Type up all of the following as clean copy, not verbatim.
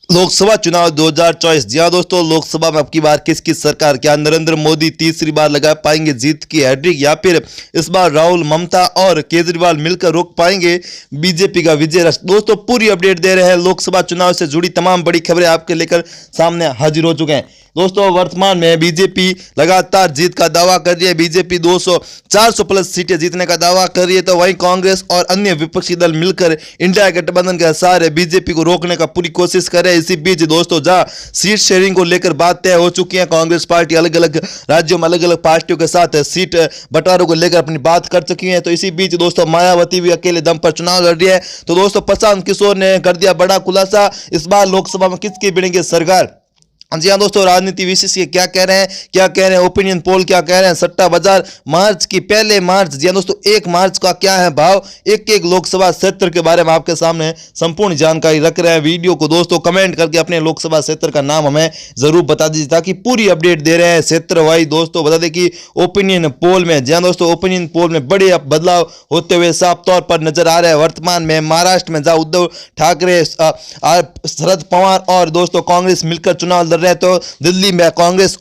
लोकसभा चुनाव 2024। जी हाँ दोस्तों, लोकसभा में अब की बार किसकी सरकार? क्या नरेंद्र मोदी तीसरी बार लगा पाएंगे जीत की हैट्रिक, या फिर इस बार राहुल, ममता और केजरीवाल मिलकर रोक पाएंगे बीजेपी का विजय रथ? दोस्तों पूरी अपडेट दे रहे हैं। लोकसभा चुनाव से जुड़ी तमाम बड़ी खबरें आपके लेकर सामने हाजिर हो चुके हैं। दोस्तों वर्तमान में बीजेपी लगातार जीत का दावा कर रही है। बीजेपी 400 प्लस सीटें जीतने का दावा कर रही है, तो वहीं कांग्रेस और अन्य विपक्षी दल मिलकर इंडिया गठबंधन के सहारे बीजेपी को रोकने का पूरी कोशिश कर रहे हैं। इसी बीच दोस्तों जहां सीट शेयरिंग को लेकर बात तय हो चुकी है, कांग्रेस पार्टी अलग अलग राज्यों में अलग अलग पार्टियों के साथ सीट बंटवारों को लेकर अपनी बात कर चुकी है। तो इसी बीच दोस्तों मायावती भी अकेले दम पर चुनाव लड़ रही है। तो दोस्तों प्रशांत किशोर ने कर दिया बड़ा खुलासा, इस बार लोकसभा में किसकी भिड़ेंगे सरकार। जी हाँ दोस्तों, राजनीति विशेषज्ञ क्या कह रहे हैं, ओपिनियन पोल क्या कह रहे हैं, सट्टा बाजार मार्च की पहले मार्च, जी हाँ दोस्तों 1 मार्च का क्या है भाव, एक लोकसभा क्षेत्र के बारे में आपके सामने संपूर्ण जानकारी रख रहे हैं। वीडियो को दोस्तों कमेंट करके अपने लोकसभा क्षेत्र का नाम हमें जरूर बता दीजिए, ताकि पूरी अपडेट दे रहे हैं क्षेत्र वाइज। दोस्तों बता दें कि ओपिनियन पोल में, जी हाँ दोस्तों ओपिनियन पोल में बड़े बदलाव होते हुए साफ तौर पर नजर आ रहे हैं। वर्तमान में महाराष्ट्र में जहां उद्धव ठाकरे, शरद पवार और दोस्तों कांग्रेस मिलकर चुनाव रहे, तो दिल्ली में कांग्रेस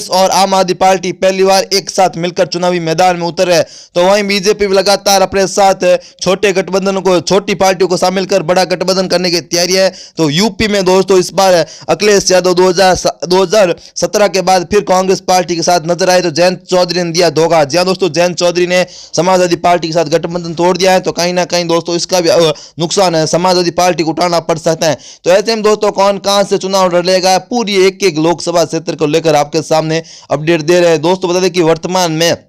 और आम आदमी पार्टी पहली बार एक साथ मिलकर चुनावी मैदान में उतर है। तो वहीं बीजेपी लगातार अपने साथ छोटे गठबंधनों को, छोटी पार्टियों को शामिल कर बड़ा गठबंधन करने की तैयारी है। तो यूपी में दोस्तों इस बार अखिलेश यादव 2017 के बाद फिर कांग्रेस पार्टी के साथ नजर आए, तो जयंत चौधरी ने दिया धोखा। जी दोस्तों जयंत चौधरी ने समाजवादी पार्टी के साथ गठबंधन तोड़ दिया है, तो कहीं ना कहीं दोस्तों इसका भी नुकसान है, समाजवादी पार्टी को उठाना पड़ सकता है। तो ऐसे में दोस्तों कौन कहां से चुनाव लड़ेगा, पूरी एक लोकसभा क्षेत्र को लेकर आपके सामने अपडेट दे रहे हैं। दोस्तों बता दें कि वर्तमान में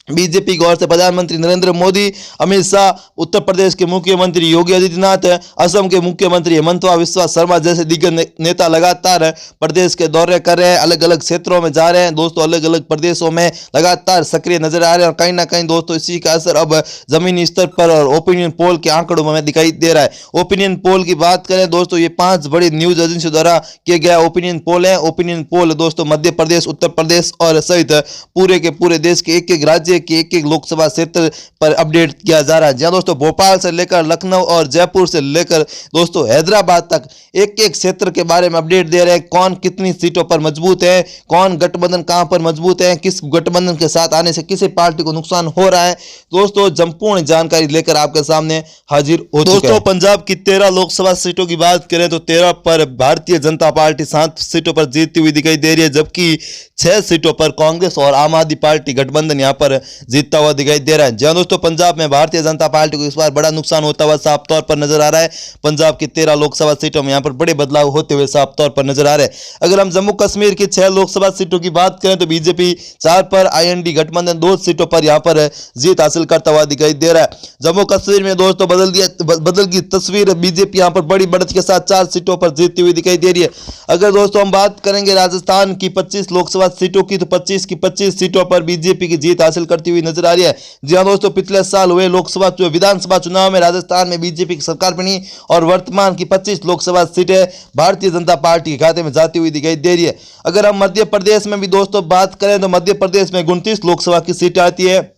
बीजेपी की ओर से प्रधानमंत्री नरेंद्र मोदी, अमित शाह, उत्तर प्रदेश के मुख्यमंत्री योगी आदित्यनाथ, असम के मुख्यमंत्री हेमंत बिस्वा शर्मा जैसे दिग्गज नेता लगातार प्रदेश के दौरे कर रहे हैं, अलग अलग क्षेत्रों में जा रहे हैं। दोस्तों अलग अलग प्रदेशों में लगातार सक्रिय नजर आ रहे हैं, और कहीं ना कहीं दोस्तों इसी का असर अब जमीनी स्तर पर और ओपिनियन पोल के आंकड़ों में दिखाई दे रहा है। ओपिनियन पोल की बात करें दोस्तों, ये 5 बड़ी न्यूज एजेंसी द्वारा किया गया ओपिनियन पोल है। ओपिनियन पोल दोस्तों मध्य प्रदेश, उत्तर प्रदेश और सहित पूरे के पूरे देश के एक राज्य की एक लोकसभा क्षेत्र पर अपडेट किया जा रहा है। जहां दोस्तों भोपाल से लेकर लखनऊ और जयपुर से लेकर दोस्तों हैदराबाद तक एक क्षेत्र के बारे में अपडेट दे रहे हैं। कौन कितनी सीटों पर मजबूत है, कौन गठबंधन कहां पर मजबूत है, किस गठबंधन के साथ आने से किसी पार्टी को नुकसान हो रहा है, दोस्तों संपूर्ण जानकारी लेकर आपके सामने हाजिर हो चुके हैं। दोस्तों पंजाब की 13 लोकसभा सीटों की बात करें तो 13 पर भारतीय जनता पार्टी 7 सीटों पर जीतती हुई दिखाई दे रही है, जबकि 6 सीटों पर कांग्रेस और आम आदमी पार्टी गठबंधन यहां पर जीतता हुआ दिखाई दे रहा है। जहां दोस्तों पंजाब में भारतीय जनता पार्टी को इस बार बड़ा नुकसान होता हुआ साफ तौर पर नजर आ रहा है। पंजाब की 13 लोकसभा सीटों में यहां पर बड़े बदलाव होते हुए साफ तौर पर नजर आ रहे हैं। अगर हम जम्मू कश्मीर की 6 लोकसभा सीटों की बात करें तो बीजेपी 4 पर, आईएनडी गठबंधन 2 सीटों पर यहां पर जीत हासिल करता हुआ दिखाई दे रहा है। जम्मू कश्मीर में दोस्तों बदल की तस्वीर, बीजेपी यहां पर बड़ी बढ़त के साथ 4 सीटों पर जीतती हुई दिखाई दे रही है। अगर दोस्तों हम बात करेंगे राजस्थान की 25 लोकसभा सीटों की, तो 25 की 25 सीटों पर बीजेपी की जीत हासिल करती हुई नजर आ रही है। जी हाँ दोस्तों, पिछले साल हुए विधानसभा चुनाव में राजस्थान में बीजेपी की सरकार बनी, और वर्तमान की 25 लोकसभा सीटें भारतीय जनता पार्टी के खाते में जाती हुई दिखाई दे रही है। अगर हम मध्य प्रदेश में भी दोस्तों बात करें तो मध्य प्रदेश में 29 लोकसभा की सीटें आती है।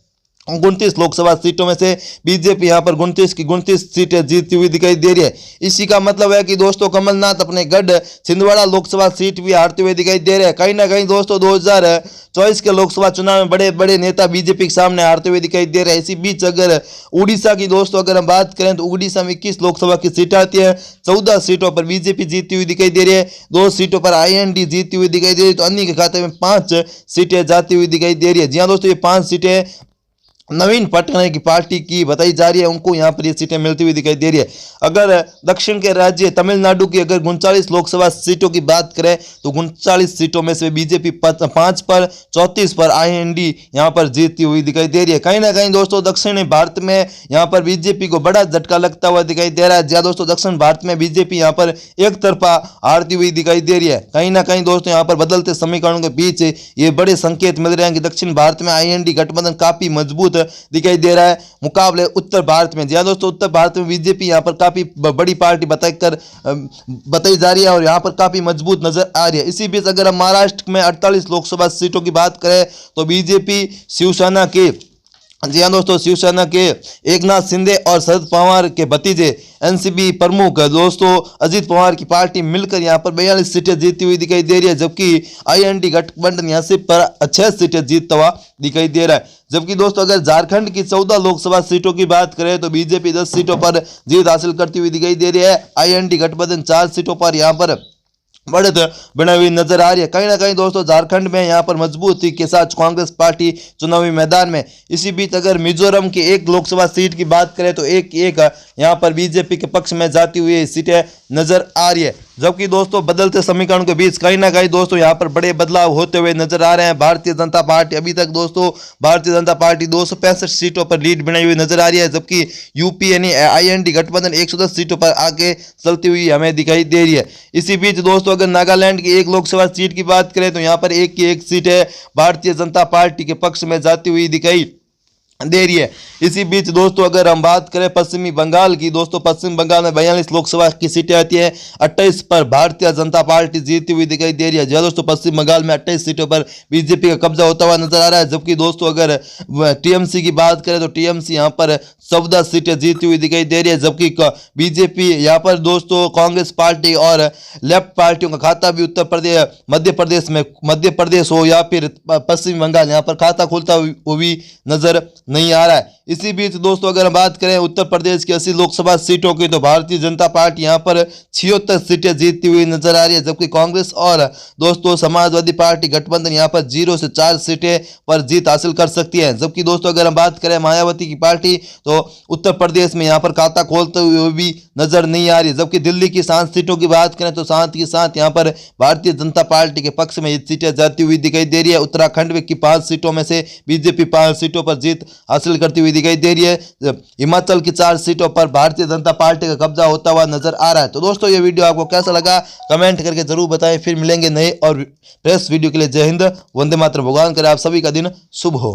29 लोकसभा सीटों में से बीजेपी यहां पर 29 की 29 सीटें जीतती हुई दिखाई दे रही है। इसी का मतलब है कि दोस्तों कमलनाथ अपने गढ़ छिंदवाड़ा लोकसभा सीट भी हारते हुए दिखाई दे रहे हैं। कहीं ना कहीं दोस्तों 2024 के लोकसभा चुनाव में बड़े बड़े नेता बीजेपी के सामने हारते हुए दिखाई दे रहे हैं। इसी बीच अगर उड़ीसा की दोस्तों अगर हम बात करें तो उड़ीसा में 21 लोकसभा की सीटें आती है, 14 सीटों पर बीजेपी जीतती हुई दिखाई दे रही है, 2 सीटों पर आईएनडी जीतती हुई दिखाई दे रही है, तो अन्य के खाते में 5 सीटें जाती हुई दिखाई दे रही है। जी हाँ दोस्तों, ये 5 सीटें नवीन पटनायक की पार्टी की बताई जा रही है, उनको यहां पर ये सीटें मिलती हुई दिखाई दे रही है। अगर दक्षिण के राज्य तमिलनाडु की अगर 39 लोकसभा सीटों की बात करें तो 39 सीटों में से बीजेपी 5 पर, 34 पर आईएनडी यहां पर जीतती हुई दिखाई दे रही है। कहीं ना कहीं दोस्तों दक्षिणी भारत में यहां पर बीजेपी को बड़ा झटका लगता हुआ दिखाई दे रहा है। ज्यादा दोस्तों दक्षिण भारत में बीजेपी यहां पर एक तरफा हारती हुई दिखाई दे रही है। कहीं ना कहीं दोस्तों यहां पर बदलते समीकरणों के बीच ये बड़े संकेत मिल रहे हैं कि दक्षिण भारत में आईएनडी गठबंधन काफी मजबूत दिखाई दे रहा है मुकाबले उत्तर भारत में। जी हाँ दोस्तों, उत्तर भारत में बीजेपी यहां पर काफी बड़ी पार्टी बताई जा रही है और यहां पर काफी मजबूत नजर आ रही है। इसी बीच अगर हम महाराष्ट्र में 48 लोकसभा सीटों की बात करें तो बीजेपी शिवसेना के जी हाँ दोस्तों, शिवसेना के एकनाथ शिंदे और शरद पवार के भतीजे एनसीपी प्रमुख दोस्तों अजीत पवार की पार्टी मिलकर यहाँ पर 42 सीटें जीती हुई दिखाई दे रही है, जबकि आईएनडी गठबंधन यहाँ से पर 6 सीटें जीतता हुआ दिखाई दे रहा है। जबकि दोस्तों अगर झारखंड की 14 लोकसभा सीटों की बात करें तो बीजेपी 10 सीटों पर जीत हासिल करती हुई दिखाई दे रही है। आईएनडी गठबंधन 4 सीटों पर यहाँ पर बढ़त बनाई हुई नजर आ रही है। कहीं ना कहीं दोस्तों झारखंड में यहाँ पर मजबूती के साथ कांग्रेस पार्टी चुनावी मैदान में। इसी बीच अगर मिजोरम की एक लोकसभा सीट की बात करें तो एक यहाँ पर बीजेपी के पक्ष में जाती हुई सीटें नजर आ रही है। जबकि दोस्तों बदलते समीकरण के बीच कहीं ना कहीं दोस्तों यहाँ पर बड़े बदलाव होते हुए नजर आ रहे हैं। भारतीय जनता पार्टी अभी तक दोस्तों भारतीय जनता पार्टी 265 सीटों पर लीड बनाई हुई नजर आ रही है, जबकि यूपी यानी आईएनडी गठबंधन 110 सीटों पर आगे चलती हुई हमें दिखाई दे रही है। इसी बीच दोस्तों अगर नागालैंड की एक लोकसभा सीट की बात करें तो यहाँ पर एक की एक सीट है भारतीय जनता पार्टी के पक्ष में जाती हुई दिखाई दे रही है। इसी बीच दोस्तों अगर हम बात करें पश्चिमी बंगाल की, दोस्तों पश्चिम बंगाल में 42 लोकसभा की सीटें आती है, 28 पर भारतीय जनता पार्टी जीतती हुई दिखाई दे रही है। दोस्तों पश्चिम बंगाल में 28 सीटों पर बीजेपी का कब्जा होता हुआ नजर आ रहा है। जबकि दोस्तों अगर टीएमसी की बात करें तो टीएमसी यहाँ पर 14 सीटें जीती हुई दिखाई दे रही है, जबकि बीजेपी यहाँ पर दोस्तों कांग्रेस पार्टी और लेफ्ट पार्टियों का खाता भी उत्तर प्रदेश मध्य प्रदेश हो या फिर पश्चिम बंगाल यहाँ पर खाता खोलता हुई नजर नहीं आ रहा है। इसी बीच दोस्तों अगर हम बात करें उत्तर प्रदेश की 80 लोकसभा सीटों की तो भारतीय जनता पार्टी यहाँ पर 76 सीटें जीतती हुई नजर आ रही है, जबकि कांग्रेस और दोस्तों समाजवादी पार्टी गठबंधन यहाँ पर 0 से 4 सीटें पर जीत हासिल कर सकती है। जबकि दोस्तों अगर हम बात करें मायावती की पार्टी तो उत्तर प्रदेश में यहाँ पर खाता खोलते हुए भी नजर नहीं आ रही। जबकि दिल्ली की 7 सीटों की बात करें तो साथ ही साथ यहाँ पर भारतीय जनता पार्टी के पक्ष में ये सीटें जाती हुई दिखाई दे रही है। उत्तराखंड की 5 सीटों में से बीजेपी 5 सीटों पर जीत हासिल करती हुई दिखाई दे रही है। हिमाचल की 4 सीटों पर भारतीय जनता पार्टी का कब्जा होता हुआ नजर आ रहा है। तो दोस्तों ये वीडियो आपको कैसा लगा कमेंट करके जरूर बताएं। फिर मिलेंगे नए और फ्रेश वीडियो के लिए। जय हिंद, वंदे मातरम। भगवान करे आप सभी का दिन शुभ हो।